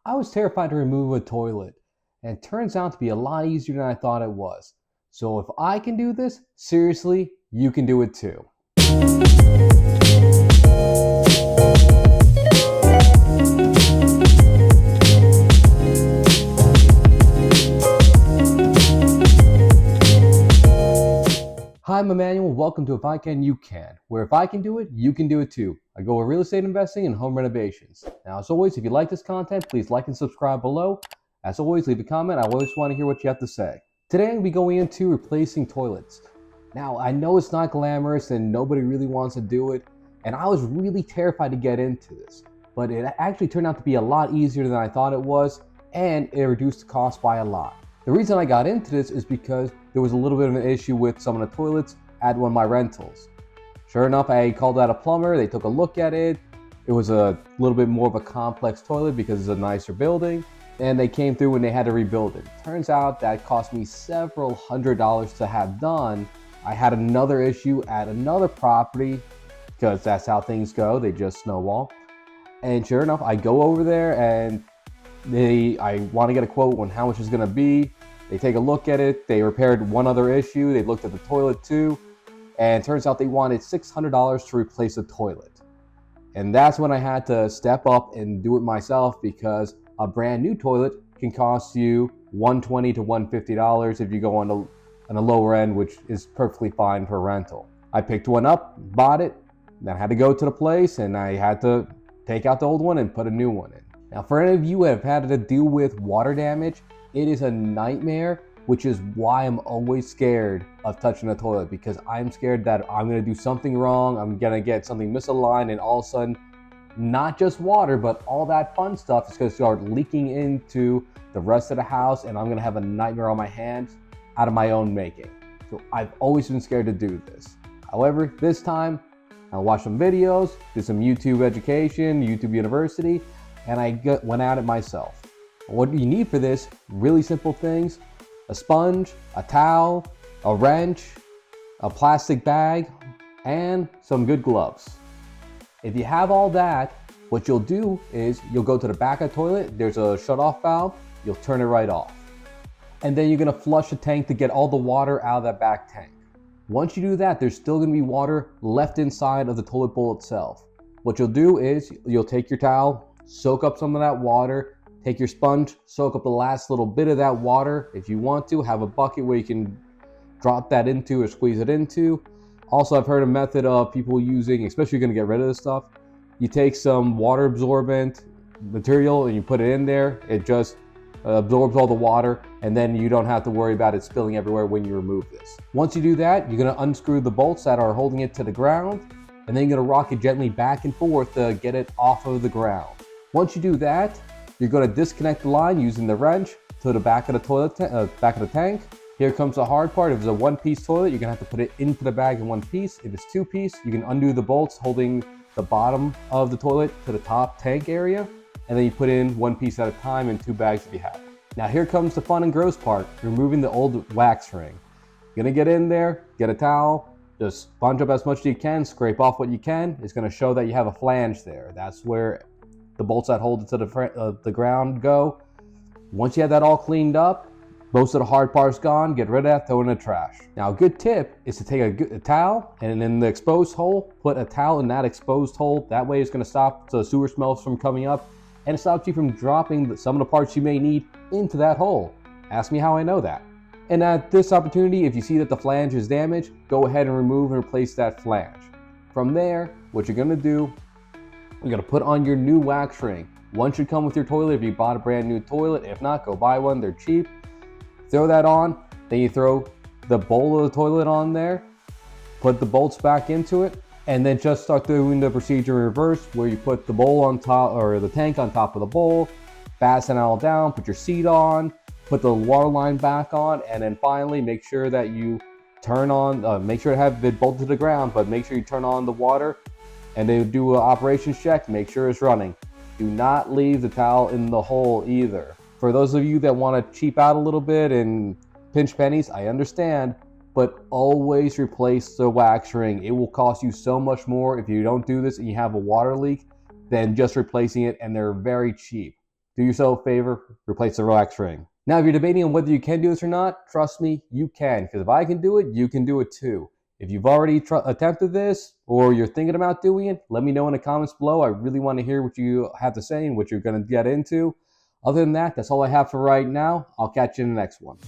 I was terrified to remove a toilet, and it turns out to be a lot easier than I thought it was. So if I can do this, seriously, you can do it too. Hi, I'm Emmanuel. Welcome to If I Can, You Can, where if I can do it, you can do it too. I go with real estate investing and home renovations. Now, as always, if you like this content, please like and subscribe below. As always, leave a comment. I always want to hear what you have to say. Today, we'll be going into replacing toilets. Now, I know it's not glamorous and nobody really wants to do it, and I was really terrified to get into this, but it actually turned out to be a lot easier than I thought it was, and it reduced the cost by a lot. The reason I got into this is because there was a little bit of an issue with some of the toilets at one of my rentals. Sure enough, I called out a plumber. They took a look at it. It was a little bit more of a complex toilet because it's a nicer building, and they came through and they had to rebuild it. Turns out that cost me several $100s to have done. I had another issue at another property because that's how things go. They just snowball. And sure enough, I go over there and I want to get a quote on how much it's going to be. They take a look at it. They repaired one other issue. They looked at the toilet too. And it turns out they wanted $600 to replace the toilet. And that's when I had to step up and do it myself, because a brand new toilet can cost you $120 to $150 if you go on a lower end, which is perfectly fine for rental. I picked one up, bought it, then I had to go to the place and I had to take out the old one and put a new one in. Now, for any of you who have had to deal with water damage, it is a nightmare, which is why I'm always scared of touching the toilet, because I'm scared that I'm going to do something wrong. I'm going to get something misaligned, and all of a sudden, not just water, but all that fun stuff is going to start leaking into the rest of the house, and I'm going to have a nightmare on my hands out of my own making. So I've always been scared to do this. However, this time, I watched some videos, did some YouTube education, YouTube University, and I went at it myself. What do you need for this? Really simple things: a sponge, a towel, a wrench, a plastic bag, and some good gloves. If you have all that, what you'll do is you'll go to the back of the toilet. There's a shut-off valve. You'll turn it right off. And then you're gonna flush the tank to get all the water out of that back tank. Once you do that, there's still gonna be water left inside of the toilet bowl itself. What you'll do is you'll take your towel, soak up some of that water, take your sponge, soak up the last little bit of that water. If you want to, have a bucket where you can drop that into or squeeze it into. Also, I've heard a method of people using, especially if you're gonna get rid of this stuff, you take some water absorbent material and you put it in there. It just absorbs all the water, and then you don't have to worry about it spilling everywhere when you remove this. Once you do that, you're gonna unscrew the bolts that are holding it to the ground, and then you're gonna rock it gently back and forth to get it off of the ground. Once you do that, you're going to disconnect the line using the wrench to the back of the toilet, back of the tank. Here comes the hard part. If it's a one-piece toilet, you're going to have to put it into the bag in one piece. If it's two-piece, you can undo the bolts holding the bottom of the toilet to the top tank area, and then you put in one piece at a time in two bags if you have. Now here comes the fun and gross part: removing the old wax ring. You're going to get in there, get a towel, just sponge up as much as you can, scrape off what you can. It's going to show that you have a flange there. That's where the bolts that hold it to the ground go. Once you have that all cleaned up, most of the hard part's gone, get rid of that, throw it in the trash. Now, a good tip is to take a towel, and in the exposed hole, put a towel in that exposed hole. That way it's gonna stop the sewer smells from coming up, and it stops you from dropping some of the parts you may need into that hole. Ask me how I know that. And at this opportunity, if you see that the flange is damaged, go ahead and remove and replace that flange. From there, what you're gonna do, you're gonna put on your new wax ring. One should come with your toilet if you bought a brand new toilet. If not, go buy one, they're cheap. Throw that on, then you throw the bowl of the toilet on there, put the bolts back into it, and then just start doing the procedure in reverse, where you put the bowl on top, or the tank on top of the bowl, fasten it all down, put your seat on, put the water line back on, and then finally make sure that you turn on, make sure to have it bolted to the ground, but make sure you turn on the water, and they do an operations check, make sure it's running. Do not leave the towel in the hole either. For those of you that want to cheap out a little bit and pinch pennies, I understand, but always replace the wax ring. It will cost you so much more if you don't do this and you have a water leak than just replacing it, and they're very cheap. do yourself a favor, replace the Rolex ring. Now, if you're debating on whether you can do this or not, trust me, you can. Because if I can do it, you can do it too. If you've already attempted this or you're thinking about doing it, let me know in the comments below. I really want to hear what you have to say and what you're going to get into. Other than that, that's all I have for right now. I'll catch you in the next one.